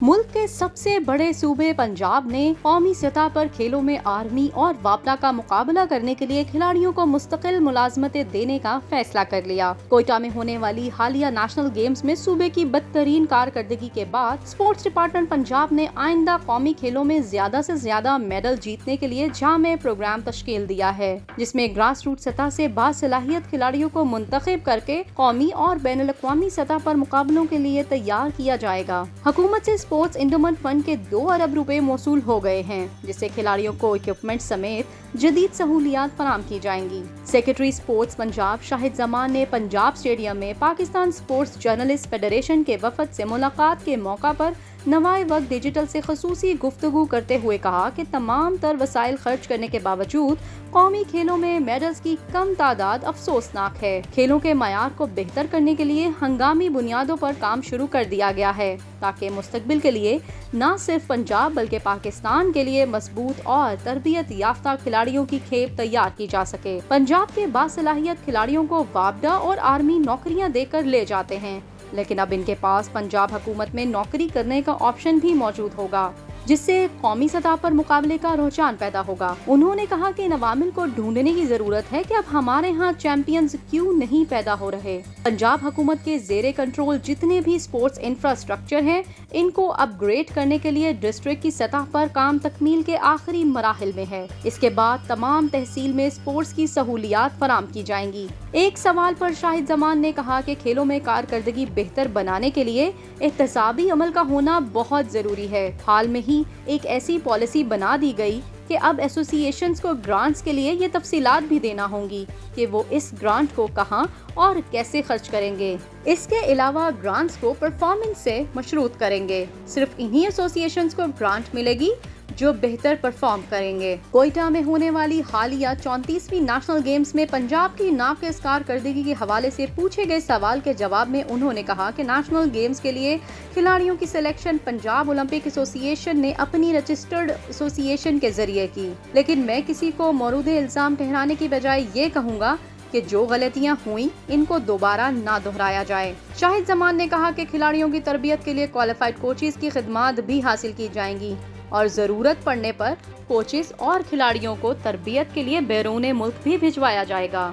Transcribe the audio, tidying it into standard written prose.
मुल्क के सबसे बड़े सूबे पंजाब ने कौमी सतह पर खेलों में आर्मी और वापडा का मुकाबला करने के लिए खिलाड़ियों को मुस्तकिल मुलाजमतें देने का फैसला कर लिया। कोयटा में होने वाली हालिया नेशनल गेम्स में सूबे की बदतरीन कारकर्दगी के बाद स्पोर्ट्स डिपार्टमेंट पंजाब ने आइंदा कौमी खेलों में ज्यादा से ज्यादा मेडल जीतने के लिए जामे प्रोग्राम तश्कील दिया है, जिसमें ग्रास रूट सतह से बासलाहियत खिलाड़ियों को मुंतखब करके कौमी और बैनुल अक़वामी सतह पर मुकाबलों के लिए तैयार किया जाएगा। हुकूमत से स्पोर्ट्स इंडोमेंट फंड के 2 अरब रुपए मौसूल हो गए हैं, जिससे खिलाड़ियों को इक्विपमेंट समेत जदीद सहूलियात फराम की जाएंगी। सेक्रेटरी स्पोर्ट्स पंजाब शाहिद जमान ने पंजाब स्टेडियम में पाकिस्तान स्पोर्ट्स जर्नलिस्ट फेडरेशन के वफद से मुलाकात के मौका पर नवाए वक्त डिजिटल से खसूसी गुफ्तगू करते हुए कहा कि तमाम तर वसाइल खर्च करने के बावजूद कौमी खेलों में मेडल्स की कम तादाद अफसोसनाक है। खेलों के मयार को बेहतर करने के लिए हंगामी बुनियादों पर काम शुरू कर दिया गया है, ताकि मुस्तकबिल के लिए न सिर्फ पंजाब बल्कि पाकिस्तान के लिए मजबूत और तरबियत याफ्ता खिलाड़ियों की खेप तैयार की जा सके। पंजाब के बासलाहियत खिलाड़ियों को वापडा और आर्मी नौकरियां देकर ले जाते हैं, लेकिन अब इनके पास पंजाब हुकूमत में नौकरी करने का ऑप्शन भी मौजूद होगा, जिससे कौमी सतह पर मुकाबले का रुझान पैदा होगा। उन्होंने कहा कि इन अवामिल को ढूंढने की जरूरत है कि अब हमारे यहाँ चैंपियंस क्यों नहीं पैदा हो रहे। पंजाब हुकूमत के जेरे कंट्रोल जितने भी स्पोर्ट्स इंफ्रास्ट्रक्चर हैं, इनको अपग्रेड करने के लिए डिस्ट्रिक्ट की सतह पर काम तकमील के आखिरी मराहिल में है। इसके बाद तमाम तहसील में स्पोर्ट्स की सहूलियात फराम की जाएंगी। एक सवाल पर शाहिद जमान ने कहा कि खेलों में कारकर्दगी बेहतर बनाने के लिए एहतसाबी अमल का होना बहुत जरूरी है। हाल में ही एक ऐसी पॉलिसी बना दी गई कि अब एसोसिएशंस को ग्रांट्स के लिए ये तफसीलात भी देना होंगी कि वो इस ग्रांट को कहां और कैसे खर्च करेंगे। इसके अलावा ग्रांट्स को परफॉर्मेंस से मशरूत करेंगे। सिर्फ इन्हीं एसोसिएशंस को ग्रांट मिलेगी जो बेहतर परफॉर्म करेंगे। कोयटा में होने वाली हालिया 34वीं नेशनल गेम्स में पंजाब की नाक़िस कारकर्दगी के हवाले से पूछे गए सवाल के जवाब में उन्होंने कहा कि नेशनल गेम्स के लिए खिलाड़ियों की सिलेक्शन पंजाब ओलंपिक एसोसिएशन ने अपनी रजिस्टर्ड एसोसिएशन के जरिए की, लेकिन मैं किसी को मौरूद इल्जाम ठहराने की बजाय ये कहूँगा कि जो गलतियां हुई इनको दोबारा ना दोहराया जाए। शाहिद जमान ने कहा कि खिलाड़ियों की तरबियत के लिए क्वालिफाइड कोचेस की खिदमात भी हासिल की जाएंगी और जरूरत पड़ने पर कोचेस और खिलाड़ियों को तरबियत के लिए बैरून मुल्क भी भिजवाया जाएगा।